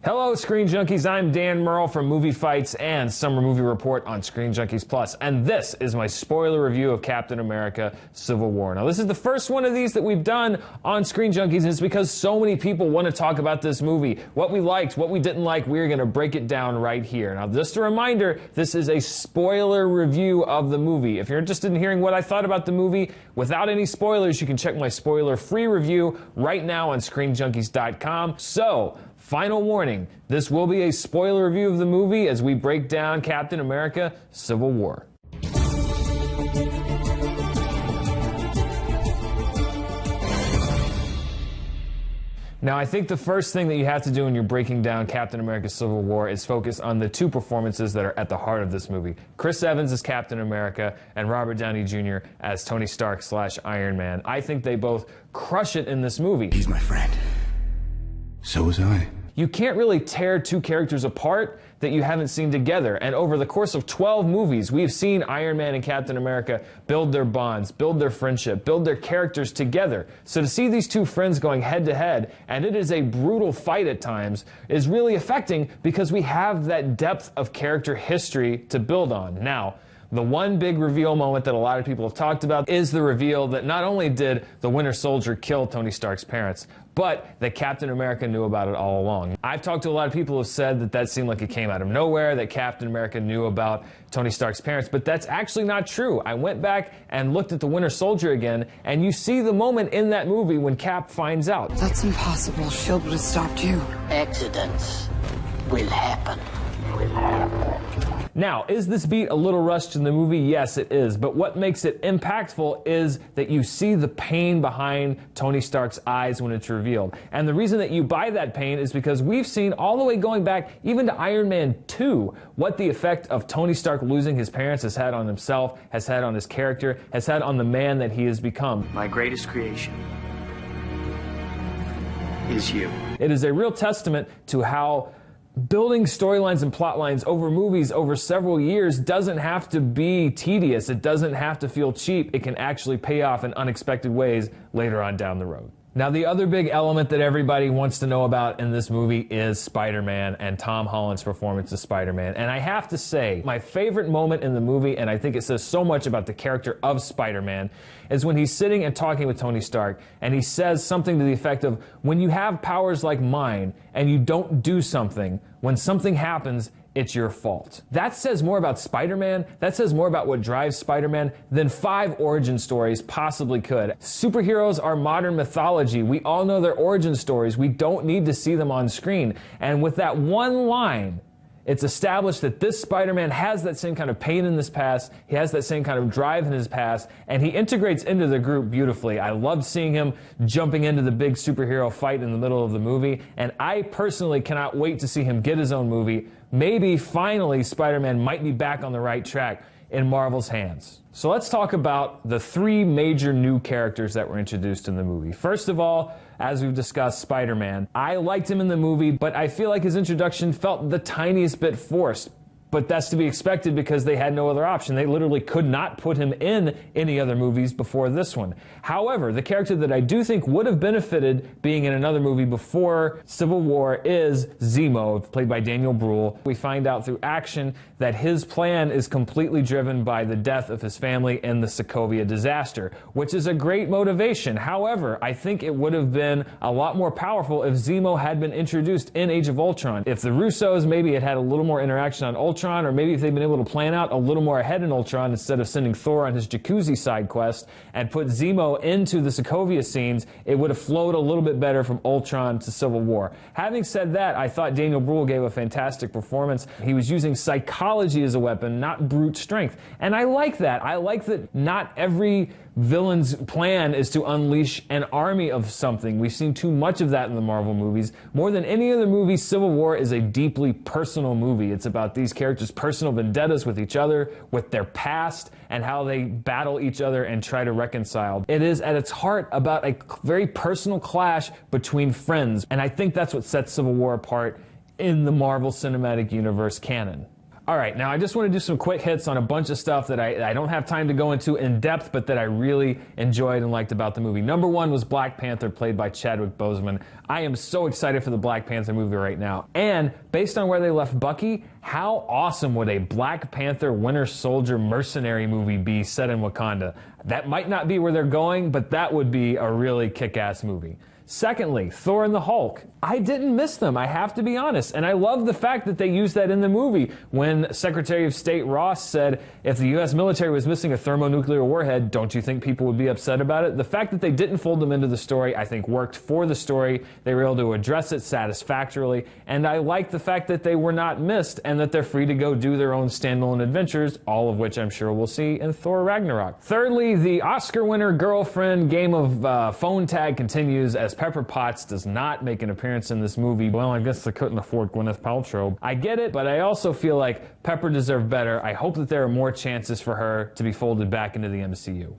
Hello, Screen Junkies. I'm Dan Murrell from Movie Fights and Summer Movie Report on Screen Junkies Plus, and this is my spoiler review of Captain America: Civil War. Now, this is the first one of these that we've done on Screen Junkies, and it's because so many people want to talk about this movie. What we liked, what we didn't like, we're going to break it down right here. Now, just a reminder, this is a spoiler review of the movie. If you're interested in hearing what I thought about the movie without any spoilers, you can check my spoiler-free review right now on ScreenJunkies.com. So, final warning, this will be a spoiler review of the movie as we break down Captain America: Civil War. Now, I think the first thing that you have to do when you're breaking down Captain America: Civil War is focus on the two performances that are at the heart of this movie. Chris Evans as Captain America and Robert Downey Jr. as Tony Stark / Iron Man. I think they both crush it in this movie. He's my friend. So was I. You can't really tear two characters apart that you haven't seen together. And over the course of 12 movies, we've seen Iron Man and Captain America build their bonds, build their friendship, build their characters together. So to see these two friends going head to head, and it is a brutal fight at times, is really affecting because we have that depth of character history to build on. Now, the one big reveal moment that a lot of people have talked about is the reveal that not only did the Winter Soldier kill Tony Stark's parents, but that Captain America knew about it all along. I've talked to a lot of people who have said that that seemed like it came out of nowhere, that Captain America knew about Tony Stark's parents, but that's actually not true. I went back and looked at the Winter Soldier again, and you see the moment in that movie when Cap finds out. That's impossible. SHIELD would have stopped you. Accidents will happen. Now, is this beat a little rushed in the movie? Yes, it is. But what makes it impactful is that you see the pain behind Tony Stark's eyes when it's revealed. And the reason that you buy that pain is because we've seen all the way going back even to Iron Man 2 what the effect of Tony Stark losing his parents has had on himself, has had on his character, has had on the man that he has become. My greatest creation is you. It is a real testament to how building storylines and plot lines over movies over several years doesn't have to be tedious. It doesn't have to feel cheap. It can actually pay off in unexpected ways later on down the road. Now, the other big element that everybody wants to know about in this movie is Spider-Man and Tom Holland's performance as Spider-Man. And I have to say, my favorite moment in the movie, and I think it says so much about the character of Spider-Man, is when he's sitting and talking with Tony Stark, and he says something to the effect of, when you have powers like mine and you don't do something, when something happens, it's your fault. That says more about Spider-Man, that says more about what drives Spider-Man than 5 origin stories possibly could. Superheroes are modern mythology. We all know their origin stories. We don't need to see them on screen. And with that one line, it's established that this Spider-Man has that same kind of pain in his past, he has that same kind of drive in his past, and he integrates into the group beautifully. I loved seeing him jumping into the big superhero fight in the middle of the movie, and I personally cannot wait to see him get his own movie. Maybe, finally, Spider-Man might be back on the right track in Marvel's hands. So let's talk about the 3 major new characters that were introduced in the movie. First of all, as we've discussed, Spider-Man. I liked him in the movie, but I feel like his introduction felt the tiniest bit forced. But that's to be expected because they had no other option. They literally could not put him in any other movies before this one. However, the character that I do think would have benefited being in another movie before Civil War is Zemo, played by Daniel Bruhl. We find out through action that his plan is completely driven by the death of his family in the Sokovia disaster, which is a great motivation. However, I think it would have been a lot more powerful if Zemo had been introduced in Age of Ultron. If the Russos maybe had a little more interaction on Ultron, or maybe if they'd been able to plan out a little more ahead in Ultron instead of sending Thor on his jacuzzi side quest and put Zemo into the Sokovia scenes, it would have flowed a little bit better from Ultron to Civil War. Having said that, I thought Daniel Bruhl gave a fantastic performance. He was using psychology as a weapon, not brute strength. And I like that. I like that not every villain's plan is to unleash an army of something. We've seen too much of that in the Marvel movies. More than any other movie, Civil War is a deeply personal movie. It's about these characters' personal vendettas with each other, with their past, and how they battle each other and try to reconcile. It is at its heart about a very personal clash between friends, and I think that's what sets Civil War apart in the Marvel Cinematic Universe canon. All right, now I just want to do some quick hits on a bunch of stuff that I don't have time to go into in depth, but that I really enjoyed and liked about the movie. Number one was Black Panther, played by Chadwick Boseman. I am so excited for the Black Panther movie right now. And based on where they left Bucky, how awesome would a Black Panther Winter Soldier mercenary movie be set in Wakanda? That might not be where they're going, but that would be a really kick-ass movie. Secondly, Thor and the Hulk. I didn't miss them, I have to be honest. And I love the fact that they used that in the movie when Secretary of State Ross said, if the U.S. military was missing a thermonuclear warhead, don't you think people would be upset about it? The fact that they didn't fold them into the story, I think worked for the story. They were able to address it satisfactorily. And I like the fact that they were not missed and that they're free to go do their own standalone adventures, all of which I'm sure we'll see in Thor Ragnarok. Thirdly, the Oscar winner girlfriend game of phone tag continues as Pepper Potts does not make an appearance in this movie. Well, I guess they couldn't afford Gwyneth Paltrow. I get it, but I also feel like Pepper deserved better. I hope that there are more chances for her to be folded back into the MCU.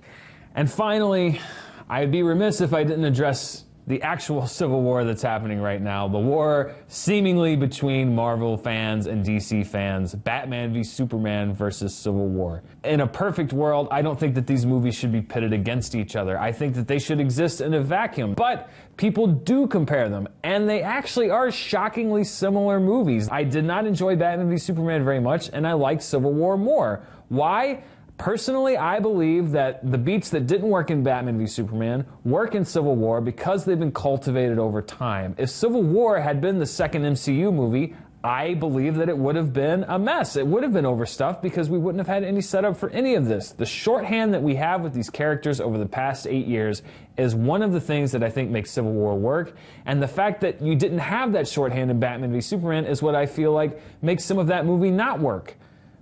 And finally, I'd be remiss if I didn't address the actual civil war that's happening right now. The war seemingly between Marvel fans and DC fans. Batman v Superman versus Civil War. In a perfect world, I don't think that these movies should be pitted against each other. I think that they should exist in a vacuum. But people do compare them, and they actually are shockingly similar movies. I did not enjoy Batman v Superman very much, and I liked Civil War more. Why? Personally, I believe that the beats that didn't work in Batman v Superman work in Civil War because they've been cultivated over time. If Civil War had been the second MCU movie, I believe that it would have been a mess. It would have been overstuffed because we wouldn't have had any setup for any of this. The shorthand that we have with these characters over the past 8 years is one of the things that I think makes Civil War work. And the fact that you didn't have that shorthand in Batman v Superman is what I feel like makes some of that movie not work.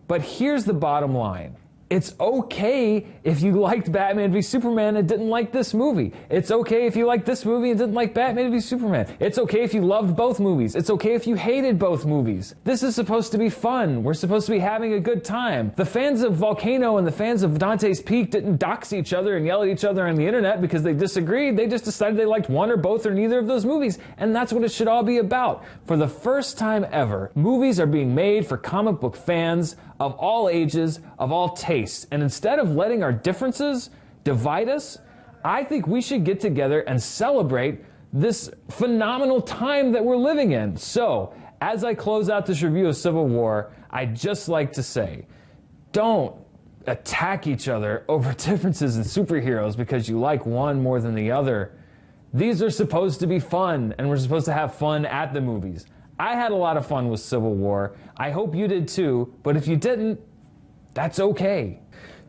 But here's the bottom line. It's okay if you liked Batman v Superman and didn't like this movie. It's okay if you liked this movie and didn't like Batman v Superman. It's okay if you loved both movies. It's okay if you hated both movies. This is supposed to be fun. We're supposed to be having a good time. The fans of Volcano and the fans of Dante's Peak didn't dox each other and yell at each other on the internet because they disagreed. They just decided they liked one or both or neither of those movies. And that's what it should all be about. For the first time ever, movies are being made for comic book fans of all ages, of all tastes. And instead of letting our differences divide us, I think we should get together and celebrate this phenomenal time that we're living in. So, as I close out this review of Civil War, I'd just like to say, don't attack each other over differences in superheroes because you like one more than the other. These are supposed to be fun, and we're supposed to have fun at the movies. I had a lot of fun with Civil War. I hope you did too, but if you didn't, that's okay.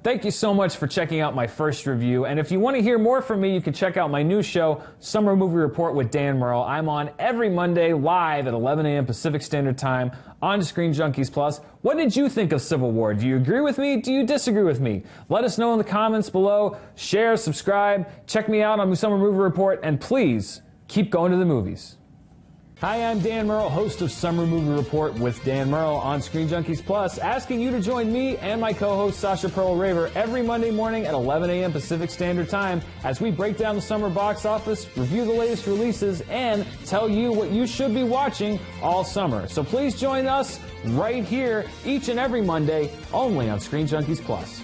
Thank you so much for checking out my first review, and if you want to hear more from me, you can check out my new show, Summer Movie Report with Dan Murrell. I'm on every Monday live at 11 a.m. Pacific Standard Time on Screen Junkies Plus. What did you think of Civil War? Do you agree with me? Do you disagree with me? Let us know in the comments below. Share, subscribe, check me out on Summer Movie Report, and please keep going to the movies. Hi, I'm Dan Murrell, host of Summer Movie Report with Dan Murrell on Screen Junkies Plus, asking you to join me and my co-host Sasha Pearl Raver every Monday morning at 11 a.m. Pacific Standard Time as we break down the summer box office, review the latest releases, and tell you what you should be watching all summer. So please join us right here each and every Monday, only on Screen Junkies Plus.